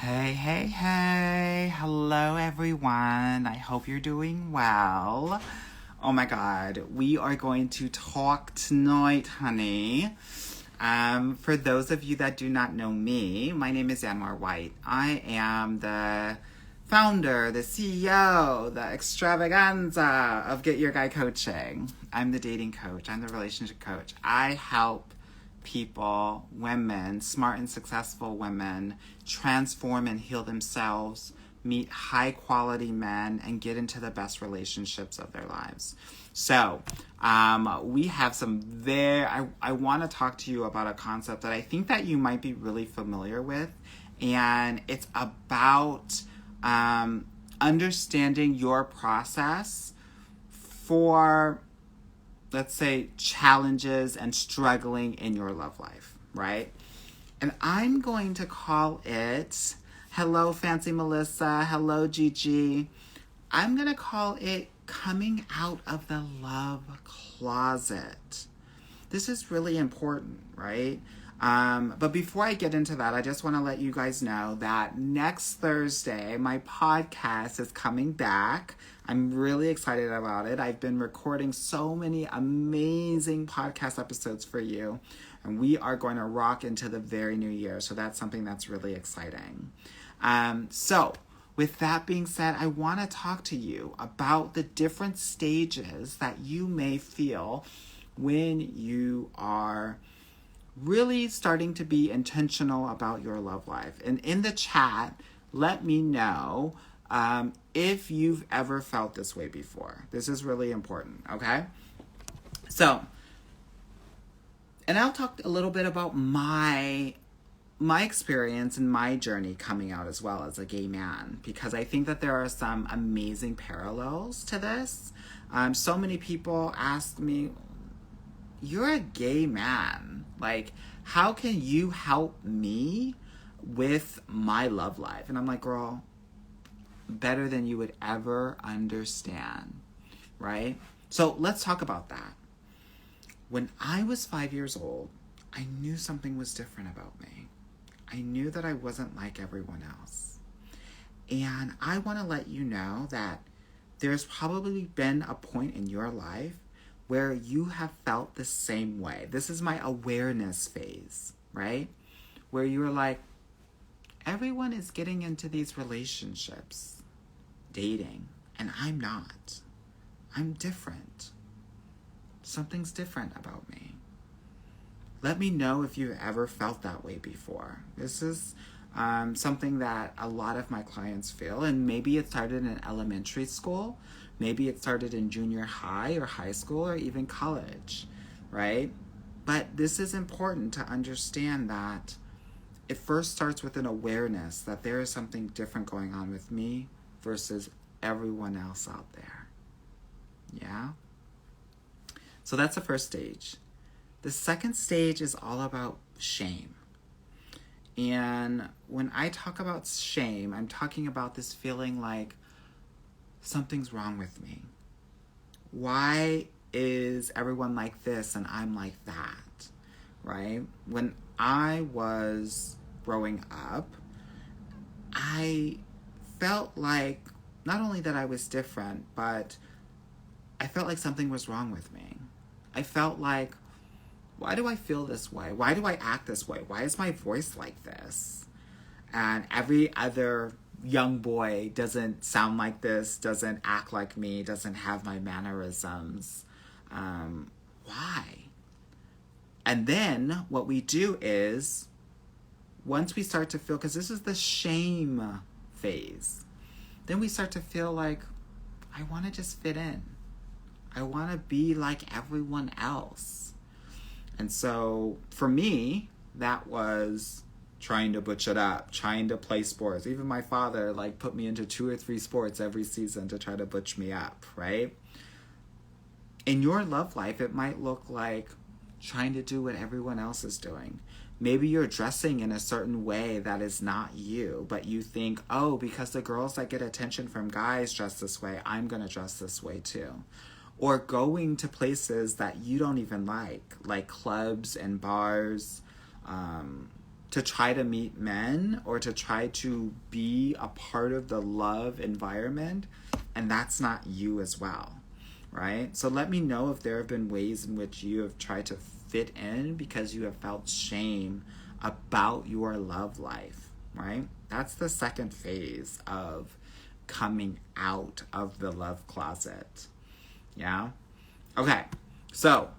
Hey, hey, hey. Hello, everyone. I hope you're doing well. Oh my God. We are going to talk tonight, honey. For those of you that do not know me, my name is Anwar White. I am the founder, the CEO, the extravaganza of Get Your Guy Coaching. I'm the dating coach. I'm the relationship coach. I help people, women, smart and successful women, transform and heal themselves, meet high quality men, and get into the best relationships of their lives. So, we have I want to talk to you about a concept that I think that you might be really familiar with, and it's about understanding your process for, let's say, challenges and struggling in your love life, right? And I'm going to call it, hello, Fancy Melissa, hello, Gigi. I'm going to call it coming out of the love closet. This is really important, right? But before I get into that, I just want to let you guys know that next Thursday, my podcast is coming back. I'm really excited about it. I've been recording so many amazing podcast episodes for you, and we are going to rock into the very new year. So that's something that's really exciting. So with that being said, I want to talk to you about the different stages that you may feel when you are really starting to be intentional about your love life. And in the chat, let me know if you've ever felt this way before. This is really important, okay? So, and I'll talk a little bit about my experience and my journey coming out as well as a gay man, because I think that there are some amazing parallels to this. So many people ask me, you're a gay man. Like, how can you help me with my love life? And I'm like, girl, better than you would ever understand, right? So let's talk about that. When I was 5 years old, I knew something was different about me. I knew that I wasn't like everyone else. And I want to let you know that there's probably been a point in your life where you have felt the same way. This is my awareness phase, right? Where you're like, everyone is getting into these relationships, dating, and I'm not. I'm different. Something's different about me. Let me know if you've ever felt that way before. This is something that a lot of my clients feel, and maybe it started in elementary school. Maybe it started in junior high or high school or even college, right? But this is important to understand that it first starts with an awareness that there is something different going on with me versus everyone else out there. Yeah? So that's the first stage. The second stage is all about shame. And when I talk about shame, I'm talking about this feeling like something's wrong with me. Why is everyone like this and I'm like that, right? When I was growing up, I felt like not only that I was different, but I felt like something was wrong with me. I felt like, why do I feel this way? Why do I act this way? Why is my voice like this? And every other young boy doesn't sound like this, doesn't act like me, doesn't have my mannerisms. Why? And then what we do is, once we start to feel, because this is the shame phase, then we start to feel like, I want to just fit in. I want to be like everyone else. And so for me, that was trying to butch it up, trying to play sports. Even my father put me into 2 or 3 sports every season to try to butch me up, right? In your love life, it might look like trying to do what everyone else is doing. Maybe you're dressing in a certain way that is not you, but you think, oh, because the girls that get attention from guys dress this way, I'm going to dress this way too. Or going to places that you don't even like clubs and bars, to try to meet men or to try to be a part of the love environment, and that's not you as well, right? So let me know if there have been ways in which you have tried to fit in because you have felt shame about your love life, right? That's the second phase of coming out of the love closet. Yeah? Okay, so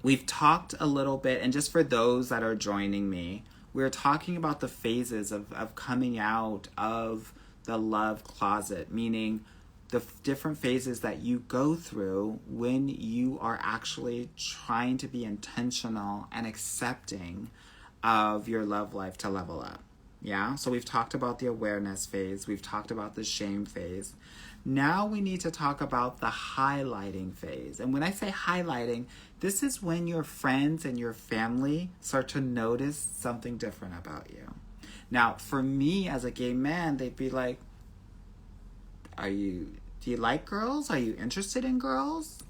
we've talked a little bit, and just for those that are joining me, we're talking about the phases of coming out of the love closet, meaning the different phases that you go through when you are actually trying to be intentional and accepting of your love life to level up. Yeah, so we've talked about the awareness phase. We've talked about the shame phase. Now we need to talk about the highlighting phase. And when I say highlighting, this is when your friends and your family start to notice something different about you. Now, for me as a gay man, they'd be like, do you like girls? Are you interested in girls?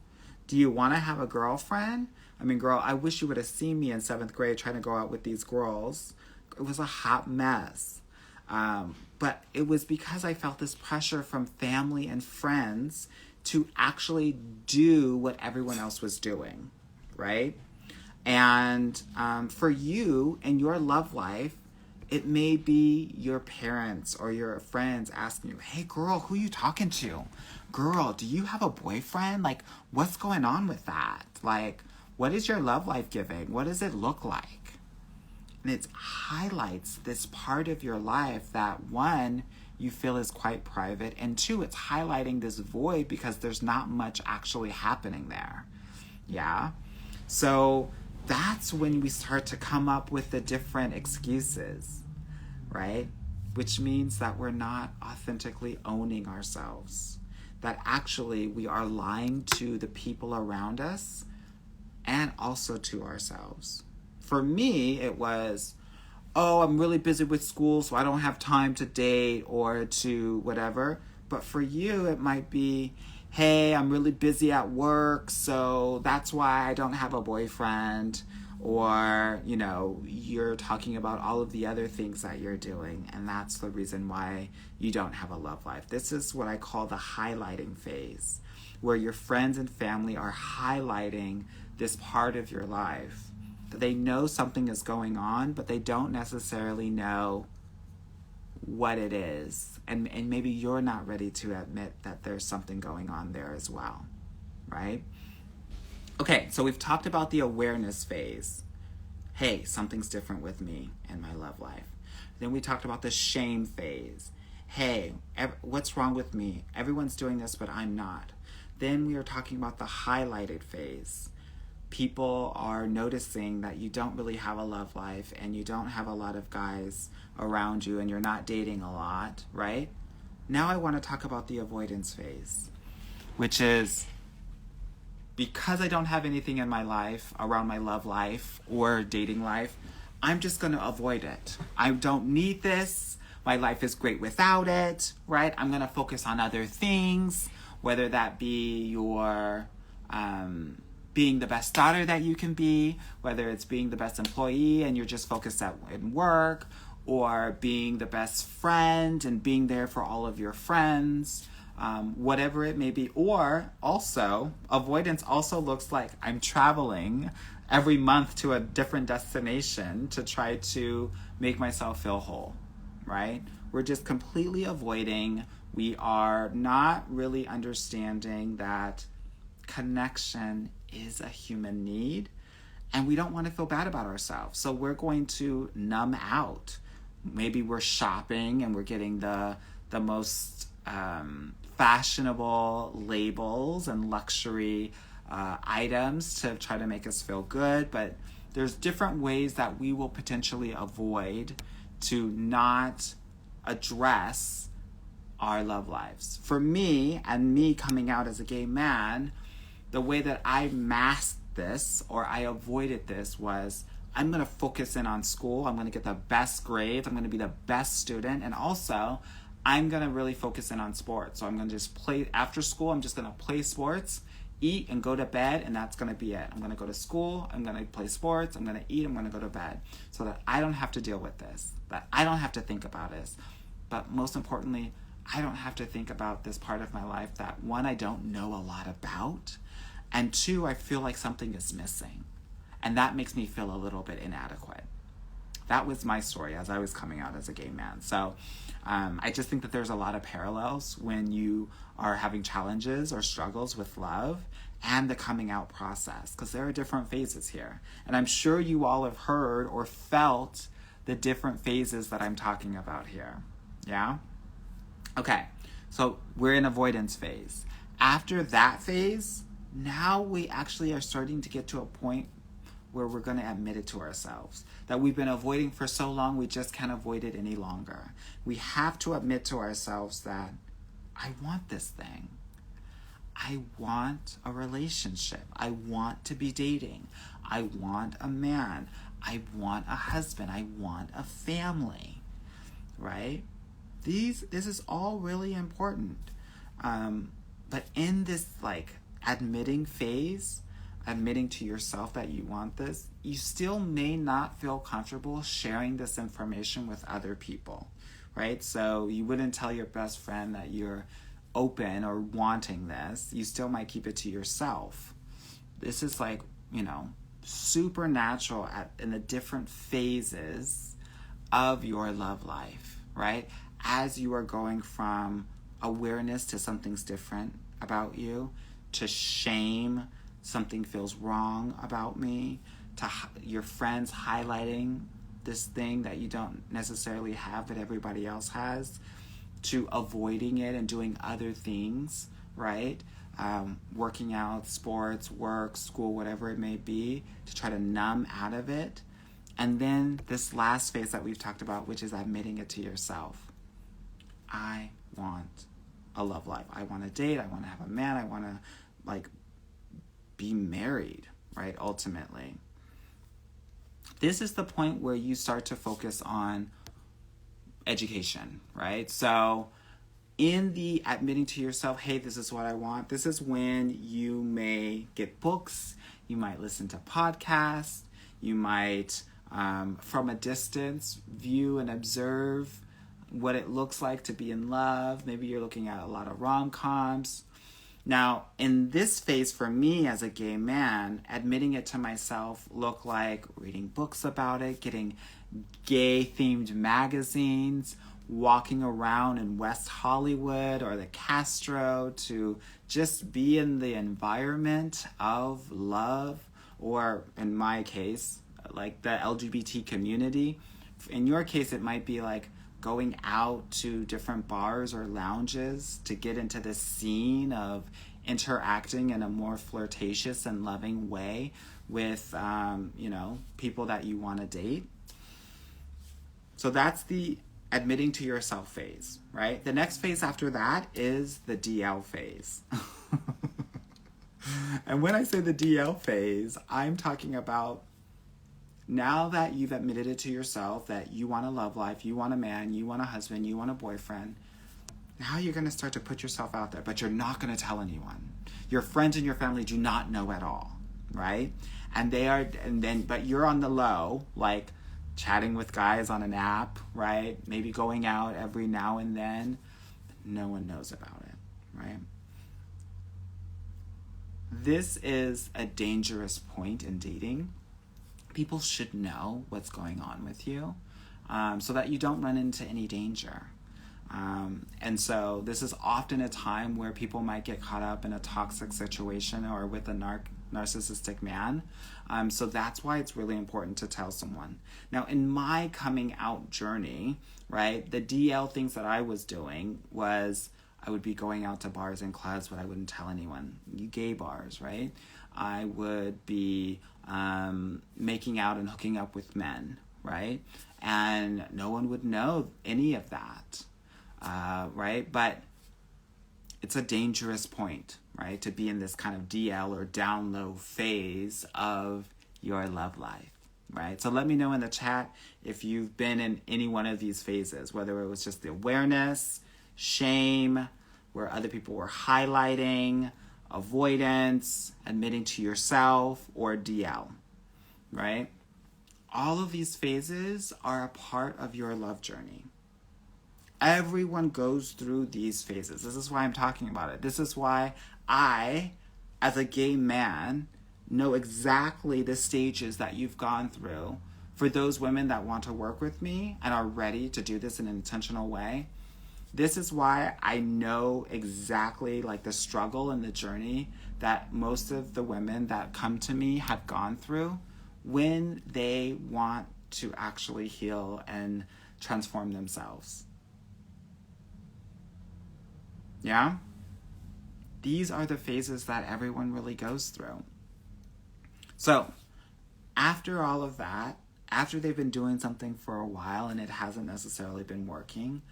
Do you want to have a girlfriend? I mean, girl, I wish you would have seen me in 7th grade trying to go out with these girls. It was a hot mess. But it was because I felt this pressure from family and friends to actually do what everyone else was doing, right? And for you in your love life, it may be your parents or your friends asking you, hey, girl, who are you talking to? Girl, do you have a boyfriend? Like, what's going on with that? Like, what is your love life giving? What does it look like? And it highlights this part of your life that, one, you feel is quite private, and two, it's highlighting this void because there's not much actually happening there. Yeah? So that's when we start to come up with the different excuses, right? Which means that we're not authentically owning ourselves. That actually we are lying to the people around us and also to ourselves. For me, it was, oh, I'm really busy with school, so I don't have time to date or to whatever. But for you, it might be, hey, I'm really busy at work, so that's why I don't have a boyfriend. Or, you know, you're talking about all of the other things that you're doing, and that's the reason why you don't have a love life. This is what I call the highlighting phase, where your friends and family are highlighting this part of your life. They know something is going on, but they don't necessarily know what it is. And maybe you're not ready to admit that there's something going on there as well, right? Okay, so we've talked about the awareness phase. Hey, something's different with me and my love life. Then we talked about the shame phase. Hey, what's wrong with me? Everyone's doing this, but I'm not. Then we are talking about the highlighted phase. People are noticing that you don't really have a love life and you don't have a lot of guys around you and you're not dating a lot, right? Now I want to talk about the avoidance phase, which is because I don't have anything in my life around my love life or dating life, I'm just going to avoid it. I don't need this. My life is great without it, right? I'm going to focus on other things, whether that be your being the best daughter that you can be, whether it's being the best employee and you're just focused in work, or being the best friend and being there for all of your friends, whatever it may be. Or also, avoidance also looks like I'm traveling every month to a different destination to try to make myself feel whole, right? We're just completely avoiding. We are not really understanding that connection is a human need, and we don't want to feel bad about ourselves. So we're going to numb out. Maybe we're shopping and we're getting the most fashionable labels and luxury items to try to make us feel good, but there's different ways that we will potentially avoid to not address our love lives. For me, and me coming out as a gay man, the way that I masked this or I avoided this was, I'm going to focus in on school. I'm going to get the best grades. I'm going to be the best student. And also, I'm going to really focus in on sports. So I'm going to just play after school. I'm just going to play sports eat and go to bed, and that's going to be it. I'm going to go to school, I'm going to play sports, I'm going to eat, I'm going to go to bed, so that I don't have to deal with this, that I don't have to think about this. But most importantly, I don't have to think about this part of my life that, one, I don't know a lot about, and two, I feel like something is missing. And that makes me feel a little bit inadequate. That was my story as I was coming out as a gay man. So I just think that there's a lot of parallels when you are having challenges or struggles with love and the coming out process, because there are different phases here. And I'm sure you all have heard or felt the different phases that I'm talking about here. Yeah? Okay, so we're in avoidance phase. After that phase, now we actually are starting to get to a point where we're going to admit it to ourselves that we've been avoiding for so long, we just can't avoid it any longer. We have to admit to ourselves that I want this thing. I want a relationship. I want to be dating. I want a man. I want a husband. I want a family, right? This is all really important. But in this admitting phase, admitting to yourself that you want this, you still may not feel comfortable sharing this information with other people, right? So you wouldn't tell your best friend that you're open or wanting this. You still might keep it to yourself. This is supernatural in the different phases of your love life, right? As you are going from awareness to something's different about you, to shame, something feels wrong about me, to your friends highlighting this thing that you don't necessarily have but everybody else has, to avoiding it and doing other things, right? Working out, sports, work, school, whatever it may be, to try to numb out of it. And then this last phase that we've talked about, which is admitting it to yourself. I want a love life. I want to date. I want to have a man. I want to be married, right? Ultimately. This is the point where you start to focus on education, right? So in the admitting to yourself, hey, this is what I want, this is when you may get books, you might listen to podcasts, you might, from a distance, view and observe what it looks like to be in love. Maybe you're looking at a lot of rom-coms. Now, in this phase for me as a gay man, admitting it to myself looked like reading books about it, getting gay-themed magazines, walking around in West Hollywood or the Castro to just be in the environment of love, or in my case, like the LGBT community. In your case, it might be like going out to different bars or lounges to get into this scene of interacting in a more flirtatious and loving way with, people that you want to date. So that's the admitting to yourself phase, right? The next phase after that is the DL phase. And when I say the DL phase, I'm talking about now that you've admitted it to yourself that you want a love life, you want a man, you want a husband, you want a boyfriend, now you're going to start to put yourself out there, but you're not going to tell anyone. Your friends and your family do not know at all, right? But you're on the low, like chatting with guys on an app, right? Maybe going out every now and then, but no one knows about it, right? This is a dangerous point in dating. People should know what's going on with you, so that you don't run into any danger. And so this is often a time where people might get caught up in a toxic situation or with a narcissistic man. So that's why it's really important to tell someone. Now, in my coming out journey, right, the DL things that I was doing was I would be going out to bars and clubs, but I wouldn't tell anyone. Gay bars, right? I would be making out and hooking up with men, right? And no one would know any of that, right? But it's a dangerous point, right? To be in this kind of DL or down low phase of your love life, right? So let me know in the chat if you've been in any one of these phases, whether it was just the awareness, shame, where other people were highlighting, avoidance, admitting to yourself, or DL, right? All of these phases are a part of your love journey. Everyone goes through these phases. This is why I'm talking about it. This is why I, as a gay man, know exactly the stages that you've gone through. For those women that want to work with me and are ready to do this in an intentional way, this is why I know exactly like the struggle and the journey that most of the women that come to me have gone through when they want to actually heal and transform themselves. Yeah? These are the phases that everyone really goes through. So, after all of that, after they've been doing something for a while and it hasn't necessarily been working,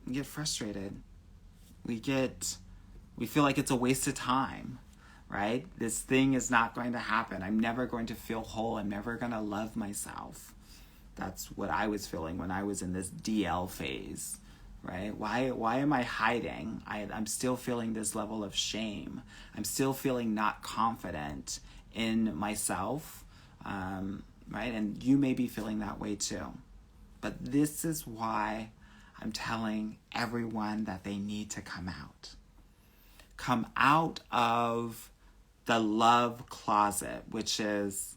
we get frustrated. We feel like it's a waste of time, right? This thing is not going to happen. I'm never going to feel whole. I'm never going to love myself. That's what I was feeling when I was in this DL phase, right? Why am I hiding? I'm still feeling this level of shame. I'm still feeling not confident in myself, right? And you may be feeling that way too. But this is why I'm telling everyone that they need to come out. Come out of the love closet, which is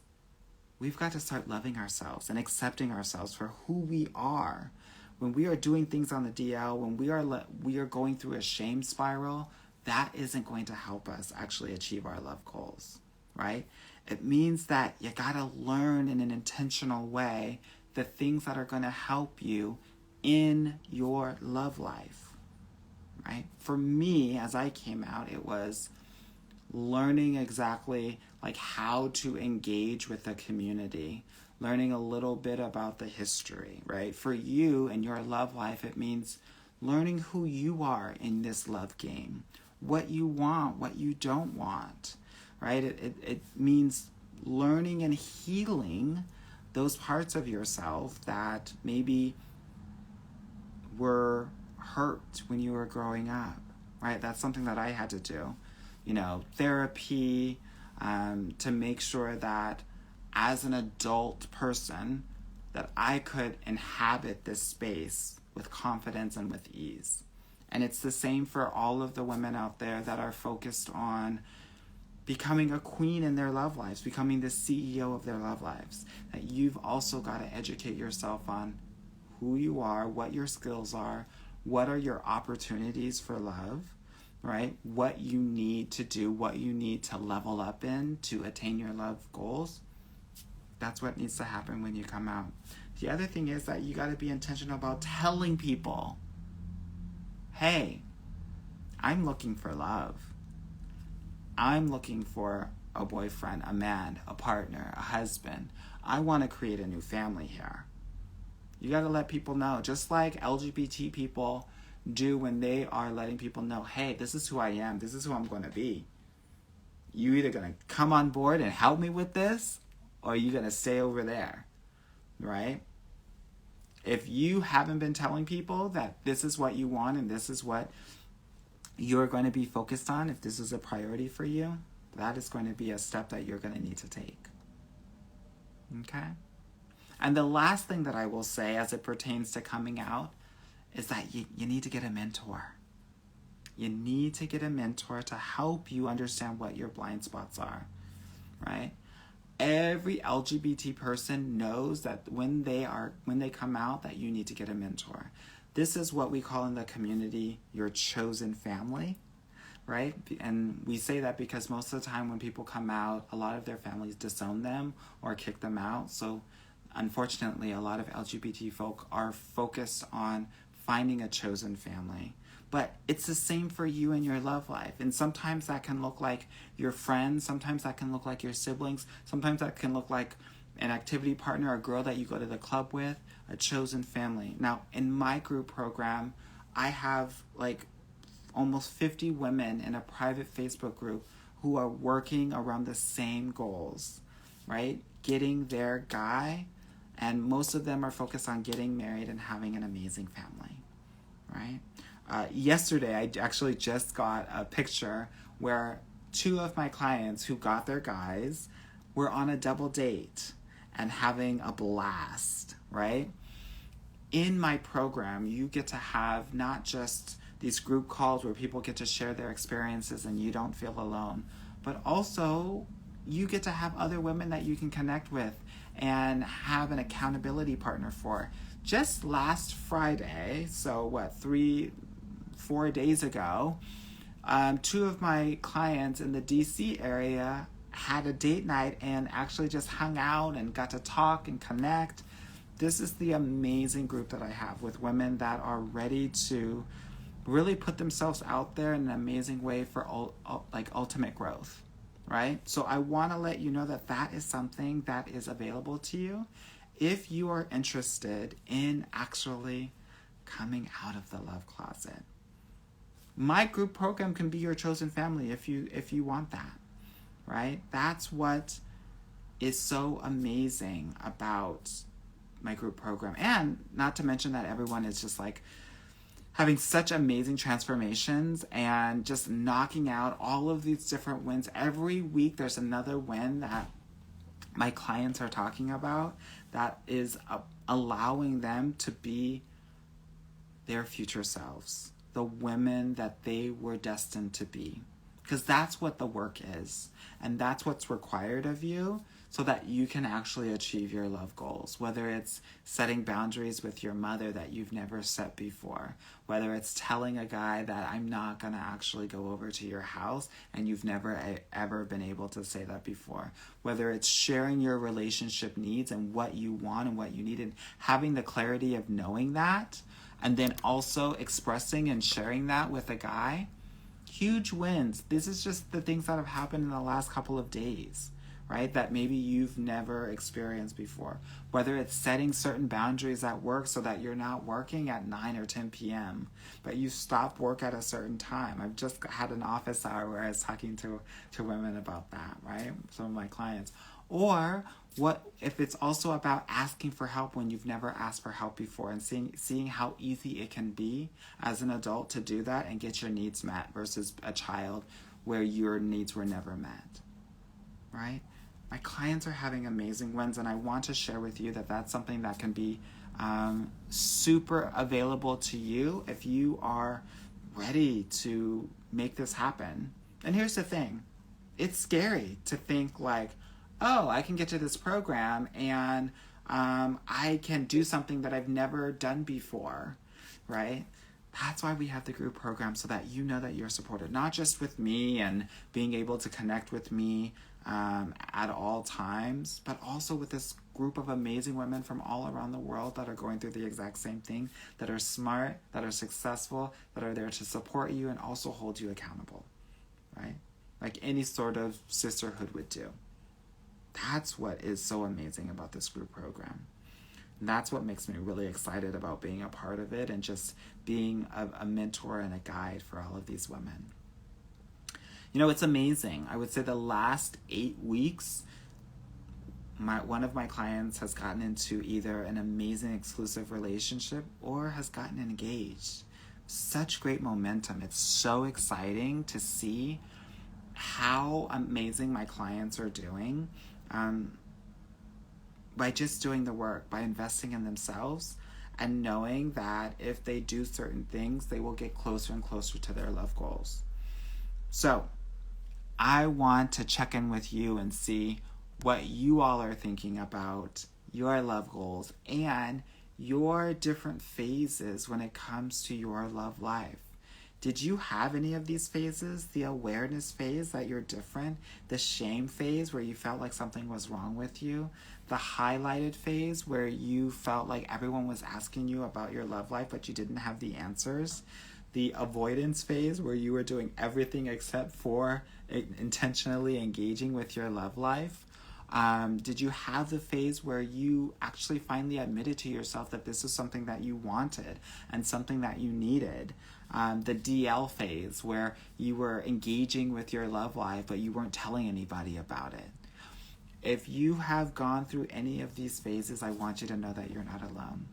we've got to start loving ourselves and accepting ourselves for who we are. When we are doing things on the DL, when we are going through a shame spiral, that isn't going to help us actually achieve our love goals, right? It means that you got to learn in an intentional way the things that are going to help you in your love life, right? For me, as I came out, it was learning exactly like how to engage with the community, learning a little bit about the history, right? For you and your love life, it means learning who you are in this love game, what you want, what you don't want, right? It means learning and healing those parts of yourself that maybe were hurt when you were growing up, right? That's something that I had to do. Therapy, to make sure that as an adult person, that I could inhabit this space with confidence and with ease. And it's the same for all of the women out there that are focused on becoming a queen in their love lives, becoming the CEO of their love lives. That you've also got to educate yourself on who you are, what your skills are, what are your opportunities for love, right? What you need to do, what you need to level up in to attain your love goals. That's what needs to happen when you come out. The other thing is that you got to be intentional about telling people, hey, I'm looking for love. I'm looking for a boyfriend, a man, a partner, a husband. I want to create a new family here. You got to let people know, just like LGBT people do when they are letting people know, hey, this is who I am. This is who I'm going to be. You either going to come on board and help me with this, or you're going to stay over there, right? If you haven't been telling people that this is what you want and this is what you're going to be focused on, if this is a priority for you, that is going to be a step that you're going to need to take. Okay? And the last thing that I will say as it pertains to coming out is that you need to get a mentor. You need to get a mentor to help you understand what your blind spots are, right? Every LGBT person knows that when they come out, that you need to get a mentor. This is what we call in the community your chosen family, right? And we say that because most of the time when people come out, a lot of their families disown them or kick them out. So unfortunately, a lot of LGBT folk are focused on finding a chosen family. But it's the same for you in your love life. And sometimes that can look like your friends. Sometimes that can look like your siblings. Sometimes that can look like an activity partner, a girl that you go to the club with, a chosen family. Now, in my group program, I have like almost 50 women in a private Facebook group who are working around the same goals, right? Getting their guy, and most of them are focused on getting married and having an amazing family, right? Yesterday, I actually just got a picture where two of my clients who got their guys were on a double date and having a blast, right? In my program, you get to have not just these group calls where people get to share their experiences and you don't feel alone, but also you get to have other women that you can connect with and have an accountability partner for. Just last Friday, so 4 days ago, two of my clients in the DC area had a date night and actually just hung out and got to talk and connect. This is the amazing group that I have with women that are ready to really put themselves out there in an amazing way for ultimate growth, right? So I want to let you know that that is something that is available to you if you are interested in actually coming out of the love closet. My group program can be your chosen family if you want that, right? That's what is so amazing about my group program. And not to mention that everyone is just like having such amazing transformations and just knocking out all of these different wins. Every week there's another win that my clients are talking about that is allowing them to be their future selves, the women that they were destined to be. Because that's what the work is. And that's what's required of you so that you can actually achieve your love goals. Whether it's setting boundaries with your mother that you've never set before. Whether it's telling a guy that I'm not going to actually go over to your house and you've never ever been able to say that before. Whether it's sharing your relationship needs and what you want and what you need and having the clarity of knowing that. And then also expressing and sharing that with a guy. Huge wins. This is just the things that have happened in the last couple of days, right? That maybe you've never experienced before. Whether it's setting certain boundaries at work so that you're not working at 9 or 10 p.m., but you stop work at a certain time. I've just had an office hour where I was talking to women about that, right? Some of my clients. Or what if it's also about asking for help when you've never asked for help before and seeing how easy it can be as an adult to do that and get your needs met versus a child where your needs were never met, right? My clients are having amazing wins, and I want to share with you that that's something that can be super available to you if you are ready to make this happen. And here's the thing. It's scary to think like, oh, I can get to this program and I can do something that I've never done before, right? That's why we have the group program, so that you know that you're supported, not just with me and being able to connect with me at all times, but also with this group of amazing women from all around the world that are going through the exact same thing, that are smart, that are successful, that are there to support you and also hold you accountable, right? Like any sort of sisterhood would do. That's what is so amazing about this group program. And that's what makes me really excited about being a part of it and just being a mentor and a guide for all of these women. You know, it's amazing. I would say the last 8 weeks, one of my clients has gotten into either an amazing exclusive relationship or has gotten engaged. Such great momentum. It's so exciting to see how amazing my clients are doing. By just doing the work, by investing in themselves and knowing that if they do certain things, they will get closer and closer to their love goals. So I want to check in with you and see what you all are thinking about your love goals and your different phases when it comes to your love life. Did you have any of these phases? The awareness phase that you're different, the shame phase where you felt like something was wrong with you, the highlighted phase where you felt like everyone was asking you about your love life but you didn't have the answers, the avoidance phase where you were doing everything except for intentionally engaging with your love life. Did you have the phase where you actually finally admitted to yourself that this is something that you wanted and something that you needed? The DL phase where you were engaging with your love life but you weren't telling anybody about it. If you have gone through any of these phases, I want you to know that you're not alone.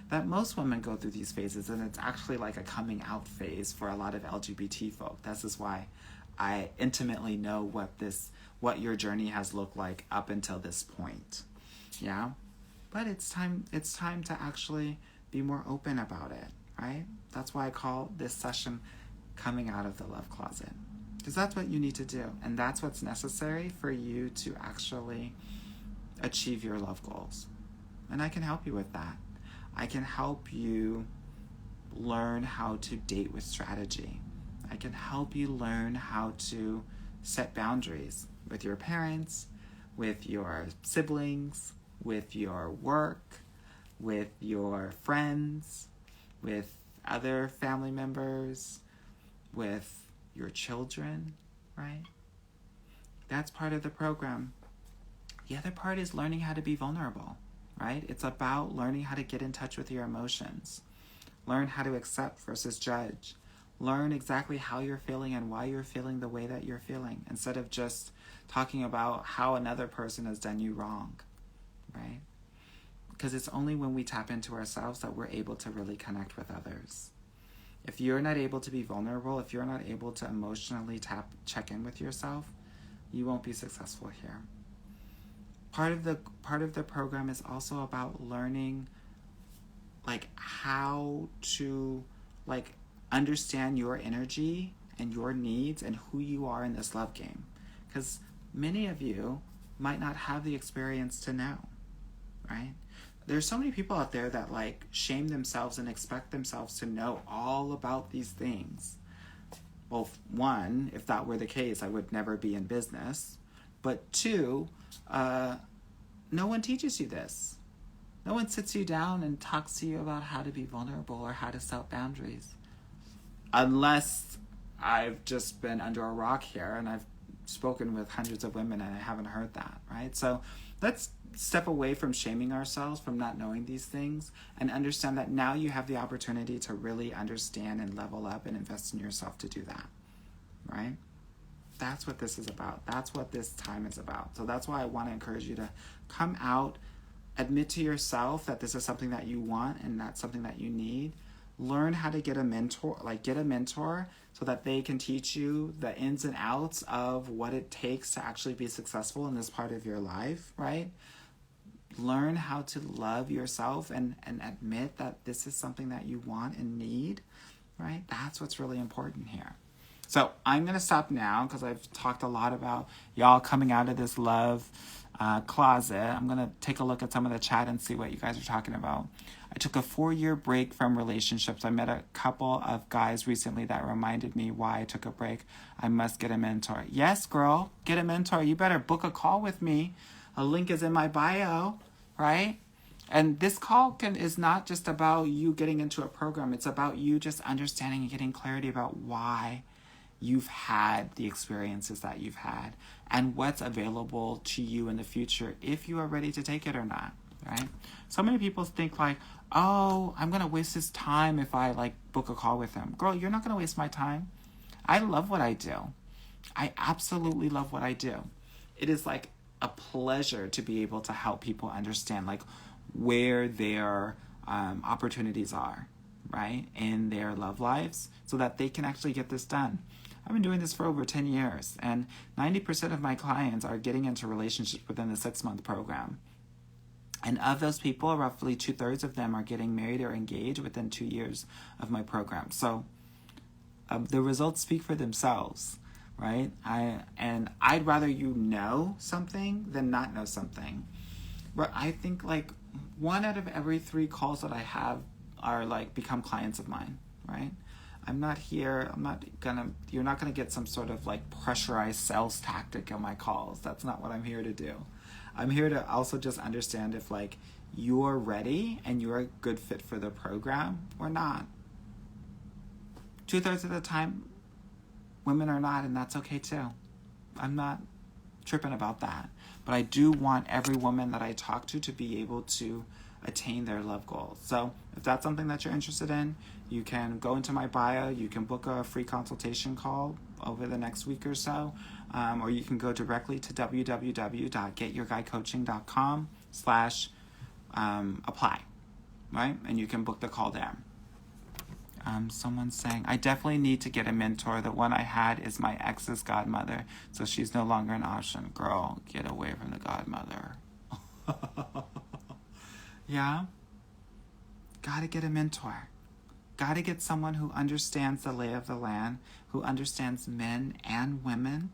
that most women go through these phases, and it's actually like a coming out phase for a lot of LGBT folk. This is why I intimately know what your journey has looked like up until this point. Yeah? But it's time to actually be more open about it, right? That's why I call this session Coming Out of the Love Closet. Because that's what you need to do. And that's what's necessary for you to actually achieve your love goals. And I can help you with that. I can help you learn how to date with strategy. I can help you learn how to set boundaries with your parents, with your siblings, with your work, with your friends, with other family members, with your children, right? That's part of the program. The other part is learning how to be vulnerable, right? It's about learning how to get in touch with your emotions. Learn how to accept versus judge. Learn exactly how you're feeling and why you're feeling the way that you're feeling, instead of just talking about how another person has done you wrong, right? Because it's only when we tap into ourselves that we're able to really connect with others. If you're not able to be vulnerable, if you're not able to emotionally check in with yourself, you won't be successful here. Part of the program is also about learning how to understand your energy and your needs and who you are in this love game. Because many of you might not have the experience to know, right? There's so many people out there that shame themselves and expect themselves to know all about these things. Well, one, if that were the case, I would never be in business. But two, no one teaches you this. No one sits you down and talks to you about how to be vulnerable or how to set boundaries. Unless I've just been under a rock here and I've spoken with hundreds of women and I haven't heard that, right? So let's step away from shaming ourselves, from not knowing these things, and understand that now you have the opportunity to really understand and level up and invest in yourself to do that, right? That's what this is about. That's what this time is about. So that's why I want to encourage you to come out, admit to yourself that this is something that you want and that's something that you need. Learn how to get a mentor, so that they can teach you the ins and outs of what it takes to actually be successful in this part of your life, right? Learn how to love yourself and admit that this is something that you want and need, right? That's what's really important here. So I'm going to stop now because I've talked a lot about y'all coming out of this love closet. I'm going to take a look at some of the chat and see what you guys are talking about. I took a 4-year break from relationships. I met a couple of guys recently that reminded me why I took a break. I must get a mentor. Yes, girl, get a mentor. You better book a call with me. A link is in my bio, right? And this call is not just about you getting into a program. It's about you just understanding and getting clarity about why you've had the experiences that you've had and what's available to you in the future if you are ready to take it or not, right? So many people think oh, I'm going to waste his time if I book a call with him. Girl, you're not going to waste my time. I love what I do. I absolutely love what I do. It is a pleasure to be able to help people understand where their opportunities are, right, in their love lives so that they can actually get this done. I've been doing this for over 10 years, and 90% of my clients are getting into relationships within the 6-month program. And of those people, roughly 2/3 of them are getting married or engaged within 2 years of my program. So the results speak for themselves, right? I'd rather you know something than not know something. But I think 1 out of every 3 calls that I have are become clients of mine, right? You're not gonna get some sort of pressurized sales tactic on my calls. That's not what I'm here to do. I'm here to also just understand if you're ready and you're a good fit for the program or not. 2/3 of the time, women are not, and that's okay too. I'm not tripping about that. But I do want every woman that I talk to be able to attain their love goals. So if that's something that you're interested in, you can go into my bio. You can book a free consultation call over the next week or so, or you can go directly to www.getyourguycoaching.com/apply. right? And you can book the call there. Someone's saying, I definitely need to get a mentor. The one I had is my ex's godmother, so she's no longer an option. Girl, get away from the godmother. Yeah? Gotta get a mentor. Gotta get someone who understands the lay of the land, who understands men and women,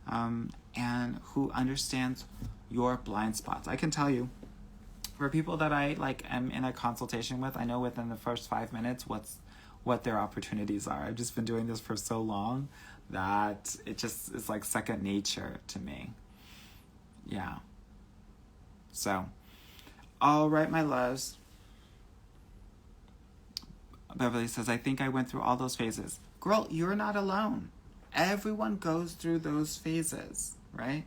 and who understands your blind spots. I can tell you, for people that I am in a consultation with, I know within the first 5 minutes what their opportunities are. I've just been doing this for so long that it just is like second nature to me. Yeah. So, all right, my loves. Beverly says, I think I went through all those phases. Girl, you're not alone. Everyone goes through those phases, right?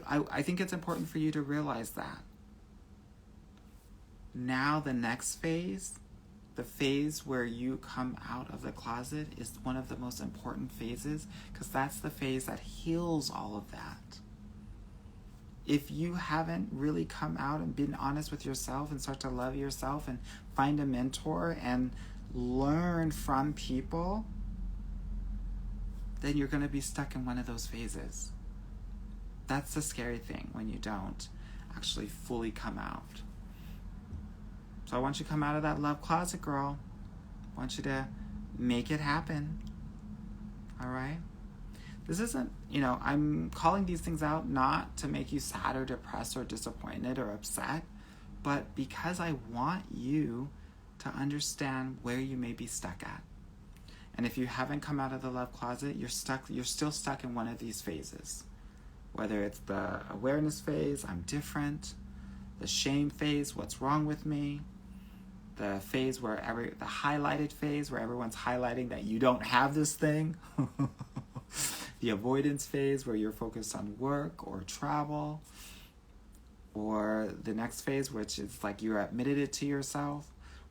I think it's important for you to realize that. Now the next phase, the phase where you come out of the closet, is one of the most important phases, because that's the phase that heals all of that. If you haven't really come out and been honest with yourself and start to love yourself and find a mentor and learn from people, then you're going to be stuck in one of those phases. That's the scary thing, when you don't actually fully come out. So I want you to come out of that love closet, girl. I want you to make it happen. All right? This isn't, I'm calling these things out not to make you sad or depressed or disappointed or upset, but because I want you to understand where you may be stuck at. And if you haven't come out of the love closet, you're still stuck in one of these phases. Whether it's the awareness phase, I'm different, the shame phase, what's wrong with me, the phase where the highlighted phase where everyone's highlighting that you don't have this thing, the avoidance phase where you're focused on work or travel, or the next phase, which is like you're admitted it to yourself,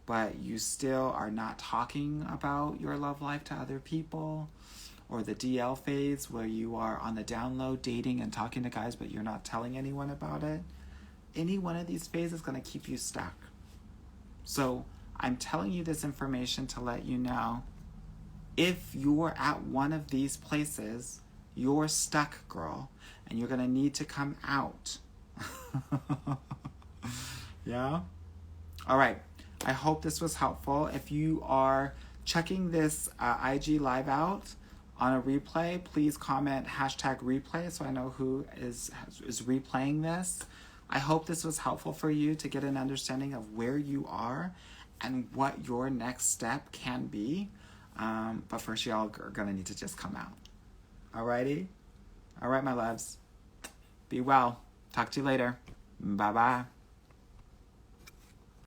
but you still are not talking about your love life to other people, or the DL phase where you are on the down low dating and talking to guys, but you're not telling anyone about it. Any one of these phases is going to keep you stuck. So I'm telling you this information to let you know, if you're at one of these places, you're stuck, girl, and you're going to need to come out. Yeah? All right. I hope this was helpful. If you are checking this IG live out on a replay, please comment #replay so I know who is replaying this. I hope this was helpful for you to get an understanding of where you are and what your next step can be. But first, y'all are going to need to just come out. Alrighty? All right, my loves. Be well. Talk to you later. Bye-bye.